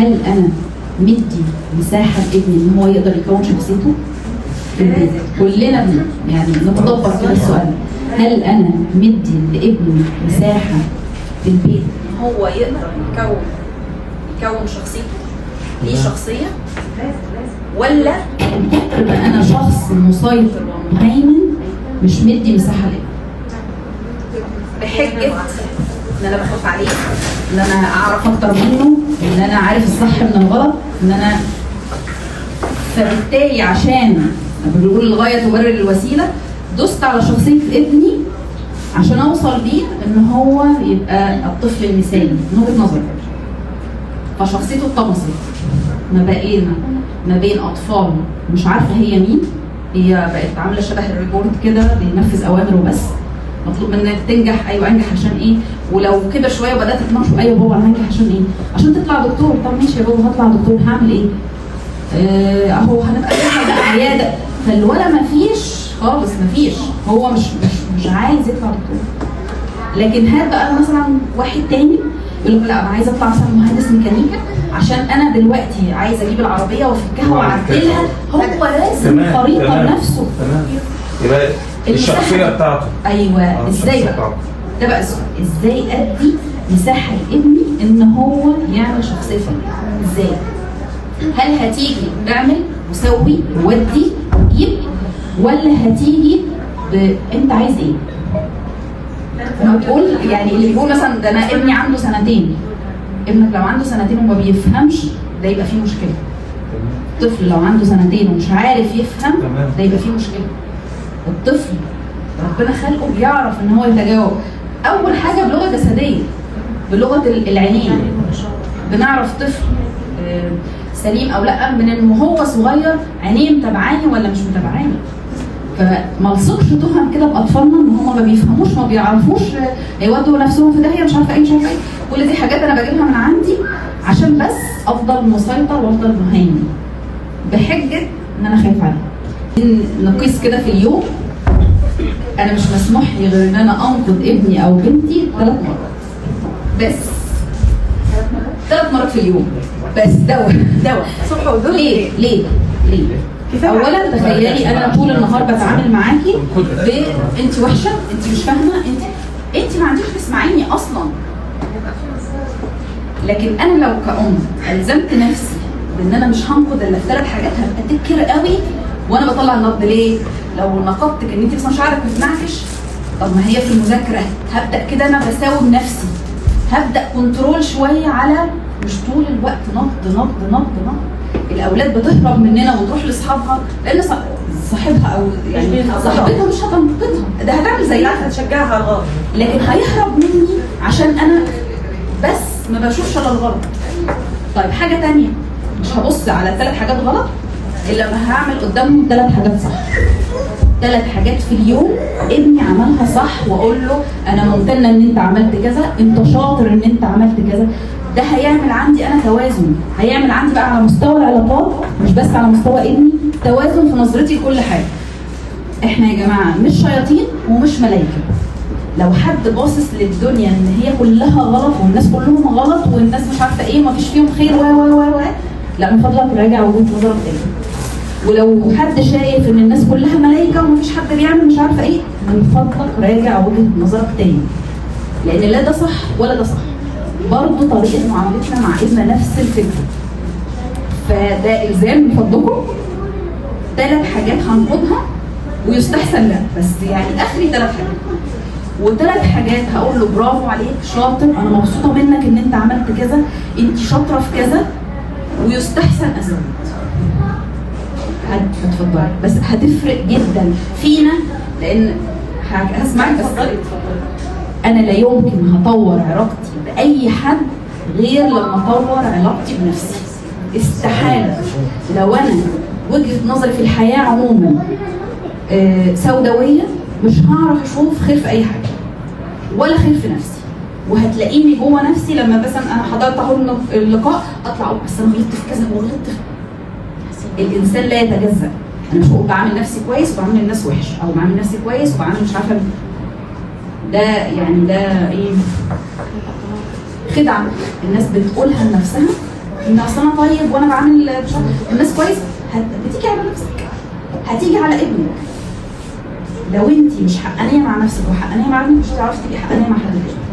هل انا مدي مساحه لابني ان هو يقدر يكون شخصيته؟ كلنا يعني نتدبر كده السؤال، هل انا مدي لابني مساحه في البيت هو يقدر يكون شخصيته، ليه شخصيه، ولا يبقى انا شخص مسيطر ومهيمن مش مدي مساحه لابني بحجه ان انا بخاف عليه، ان انا اعرف اكتر منه، ان انا عارف الصح من الغلط، ان انا فبالتالي عشان بنقول الغايه تبرر الوسيله دست على شخصيه ابني عشان اوصل بيه ان هو يبقى الطفل المثالي من وجهه نظري. فشخصيته اتطمست ما بين اطفال مش عارفه هي مين، هي بقت عامله شبه الريبورت كده بينفذ اوامر وبس، مطلوب منك تنجح، ايوه انجح عشان ايه؟ ولو كبر شويه وبدات تتناقشوا ايوه بابا انا هنجح عشان ايه؟ عشان تطلع دكتور. طب ماشي يا بابا هطلع دكتور، هعمل ايه؟ اهو هنبقى في عياده. فالولد مفيش خالص، مفيش، هو مش عايز يطلع دكتور. لكن هات بقى مثلا واحد تاني يقول لك لا انا عايز اطلع مثلا مهندس ميكانيكا عشان انا دلوقتي عايز اجيب العربيه وافكها واعدلها، هو لازم خريطه لنفسه. تمام. يبقى الشخصيه بتاعته. ايوه ازاي بقى؟ ده بقى السؤال، ازاي ادي مساحه لابني ان هو يعمل شخصيه فنيه؟ ازاي؟ هل هتيجي نعمل وسوي ودي جيب، ولا هتيجي انت عايز ايه؟ تقول يعني اللي بيقول مثلا ده انا ابني عنده سنتين، ابنك لو عنده سنتين وما بيفهمش ده يبقى فيه مشكله. الطفل لو عنده سنتين ومش عارف يفهم ده يبقى فيه مشكله. الطفل ربنا خلقه بيعرف ان هو يتجاوب. اول حاجه بلغه جسديه، بلغه العينين بنعرف طفل سليم او لا من ان هو صغير عينيه متابعاني ولا مش متابعاني. فما نلصقش تهم كده باطفالنا ان هم ما بيفهموش ما بيعرفوش يودوا نفسهم في داهيه مش عارفه ايه مش عارفه ايه. كل دي حاجات انا بجيبها من عندي عشان بس افضل مسيطر وافضل مهيمن بحجه ان انا خايف عليه. نقيس كده في اليوم، انا مش مسموح لي غير ان انا انقذ ابني او بنتي 3 مرات بس. 3 مرات في اليوم بس. دواء صبح ودور. ليه؟ اولا تخيلي انا طول النهار بتعامل معاكي انت وحشه، انت مش فاهمه، انت ما عنديش تسمعيني اصلا. لكن انا لو كأم الزمت نفسي بان انا مش هنقد الا في 3 حاجات هبقى تكر قوي وانا بطلع النقد. ليه؟ لو نقدتك ان انت مثلا شعرك متنعكش، طب ما هي في المذاكره هبدا كده انا بساوم نفسي، هبدا كنترول شويه على مش طول الوقت نقد. الاولاد بتهرب مننا وتروح لاصحابها لان صاحبها او يعني صاحبتها مش هتنقذها، ده هتعمل زيها هتشجعها على الغلط، لكن هيهرب مني عشان انا بس ما بشوفش الا الغلط. طيب حاجه تانية، مش هبص على 3 حاجات غلط الا لما هعمل قدامهم 3 حاجات صح. 3 حاجات في اليوم ابني عملها صح واقول له انا ممتنه ان انت عملت كذا، انت شاطر ان انت عملت كذا. ده هيعمل عندي انا توازن، هيعمل عندي بقى على مستوى العلاقات مش بس على مستوى ابني، توازن في نظرتي لكل حاجه. احنا يا جماعه مش شياطين ومش ملائكه. لو حد باصص للدنيا ان هي كلها غلط والناس كلهم غلط والناس مش عارفه ايه ومفيش فيهم خير و لا من فضلك راجع وجهه نظرك تاني. ولو حد شايف ان الناس كلها ملائكه ومفيش حد بيعمل مش عارفه ايه، من فضلك راجع وجهه نظرك تاني. لان لا ده صح ولا ده صح. برضه طريقه معاملتنا مع ابننا نفس الفكره. فده الزام من فضلكم 3 حاجات هنقودها ويستحسن لا، بس يعني اخري 3 حاجات. و3 حاجات هقول له برافو عليك، شاطر، انا مبسوطه منك ان انت عملت كذا، انت شاطره في كذا، ويستحسن ازود. هتفضلي بس هتفرق جدا فينا لان هسمعك بس. انا لا يمكن هطور علاقتي باي حد غير لما اطور علاقتي بنفسي. استحاله. لو انا وجهه نظري في الحياه عموما سوداويه مش هعرف اشوف خير في اي حاجه ولا خير في نفسي. وهتلاقيني جوه نفسي لما مثلا انا حضرت اهو اللقاء اطلع اقول بس انا غلطت في كذا وغلطت في. الانسان لا يتجزأ. انا مش بقول بعمل نفسي كويس وبعمل الناس وحش، او بعمل نفسي كويس وبعمل مش عارفه. ده يعني ده ايه؟ خدعه الناس بتقولها لنفسها ان اصل انا طيب وانا بعمل الناس كويس، بتيجي على نفسك، هتيجي على ابنك. لو انت مش حقانيه مع نفسك وحقانيه مع ابنك مش هتعرفي تبقي حقانيه مع حد تاني.